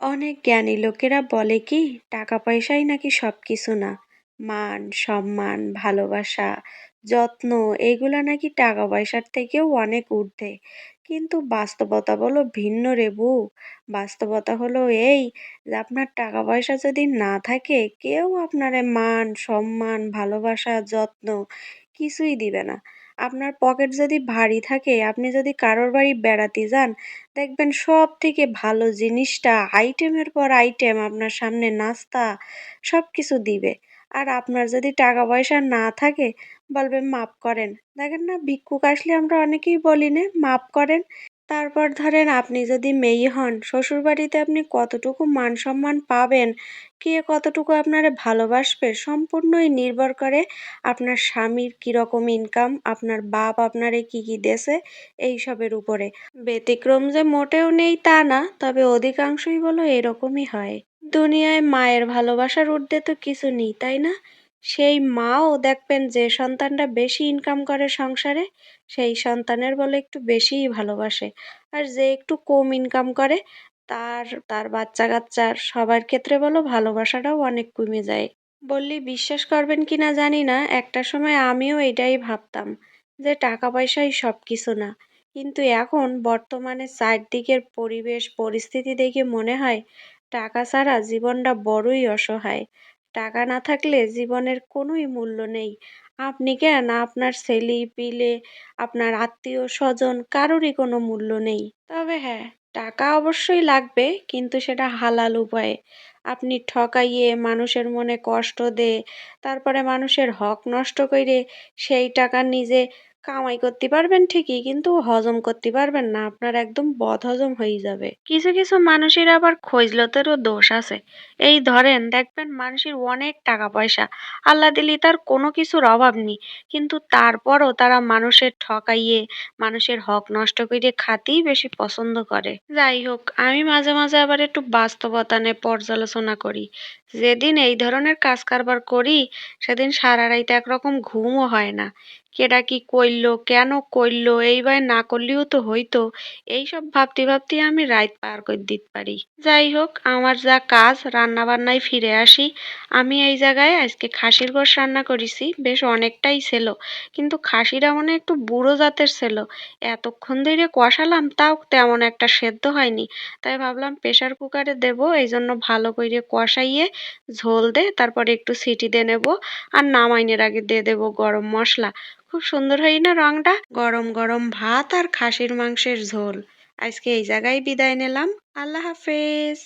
অনেক জ্ঞানী লোকেরা বলে কি টাকা পয়সাই নাকি সবকিছু না। মান সম্মান ভালোবাসা যত্ন এইগুলা নাকি টাকা পয়সার থেকেও অনেক ঊর্ধ্বে। কিন্তু বাস্তবতা বলো ভিন্ন রে বউ। বাস্তবতা হলো এই যে আপনার টাকা পয়সা যদি না থাকে কেউ আপনারে মান সম্মান ভালোবাসা যত্ন কিছুই দিবে না। আপনার পকেট যদি ভারী থাকে আপনি যদি কারোর বাড়ি বেড়াতে যান দেখবেন সবথেকে ভালো জিনিসটা আইটেমের পর আইটেম আপনার সামনে নাস্তা সবকিছু দিবে। আর আপনার যদি টাকা পয়সা না থাকে বলবে মাপ করেন। দেখেন না ভিক্ষুক আসলে আমরা অনেকেই বলি না মাপ করেন। তারপর ধরেন আপনি যদি মেয়ে হন শ্বশুরবাড়িতে আপনি কতটুকু মান সম্মান পাবেন, কে কতটুকু আপনারে ভালোবাসবে সম্পূর্ণই নির্ভর করে আপনার স্বামীর কিরকম ইনকাম, আপনার বাপ আপনারে কি কি দেছে এইসবের উপরে। ব্যতিক্রম যে মোটেও নেই তা না, তবে অধিকাংশই বলো এরকমই হয়। দুনিয়ায় মায়ের ভালোবাসার ঊর্ধ্বে তো কিছু নেই, তাই না? সেই মাও দেখবেন যে সন্তানটা বেশি ইনকাম করে সংসারে, সেই সন্তানের বলে একটু বেশিই ভালোবাসে। আর যে একটু কম ইনকাম করে তার তার বাচ্চা-কাচ্চার সবার ক্ষেত্রে বলো ভালোবাসাটাও অনেক কমে যায়। বললেই বিশ্বাস করবেন কিনা জানি না, একটা সময় আমিও এটাই ভাবতাম যে টাকা পয়সাই সবকিছু না। কিন্তু এখন বর্তমানে চারদিকের পরিবেশ পরিস্থিতি দেখে মনে হয় টাকা ছাড়া জীবনটা বড়ই অসহায়। টাকা না থাকলে জীবনের কোনোই মূল্য নেই। আপনি কেন আপনার ছেলে পিলে আপনার আত্মীয় স্বজন কারোরই কোনো মূল্য নেই। তবে হ্যাঁ, টাকা অবশ্যই লাগবে কিন্তু সেটা হালাল উপায়ে। আপনি ঠকাইয়ে মানুষের মনে কষ্ট দিয়ে তারপরে মানুষের হক নষ্ট কইরে সেই টাকা নিজে কামাই করতে পারবেন ঠিকই কিন্তু হজম করতে পারবেন না, আপনার একদম বদহজম হয়ে যাবে। কিছু কিছু মানুষের আবার খইজলতেরও দোষ আছে। এই ধরেন দেখবেন মানুষের অনেক টাকা পয়সা, আল্লাহ দিলি তার কোনো কিছুর অভাব নেই, কিন্তু তারপরও তারা মানুষের ঠকাইয়ে মানুষের হক নষ্ট করে খাতেই বেশি পছন্দ করে। যাই হোক, আমি মাঝে মাঝে আবার একটু বাস্তবতা নিয়ে পর্যালোচনা করি। যেদিন এই ধরনের কাজ কারবার করি সেদিন সারা রাইত একরকম ঘুমও হয় না। কেডা কি কইলো কেন কইলো এইবার না করলেও তো হইতো, এইসব ভাবতে ভাবতে আমি রাত পার করে দিতে পারি। যাই হোক, আমার যা কাজ রান্না বান্নায় ফিরে আসি। আমি এই জায়গায় আজকে খাসির গোশ রান্না করেছি, বেশ অনেকটাই ছিল, কিন্তু খাসিটা মনে হয় একটু বুড়ো জাতের ছিল। এতক্ষণ ধরে কষালাম তাও তেমন একটা সেদ্ধ হয়নি। তাই ভাবলাম প্রেসার কুকারে দেব, এই জন্য ভালো করে কষাইয়ে ঝোল দে তারপরে একটু সিটি দিয়ে নেব। আর নামাইনের আগে দিয়ে দেব গরম মশলা। খুব সুন্দর হয় না রংটা? গরম গরম ভাত আর খাসির মাংসের ঝোল। আজকে এই জায়গায় বিদায় নিলাম। আল্লাহ হাফেজ।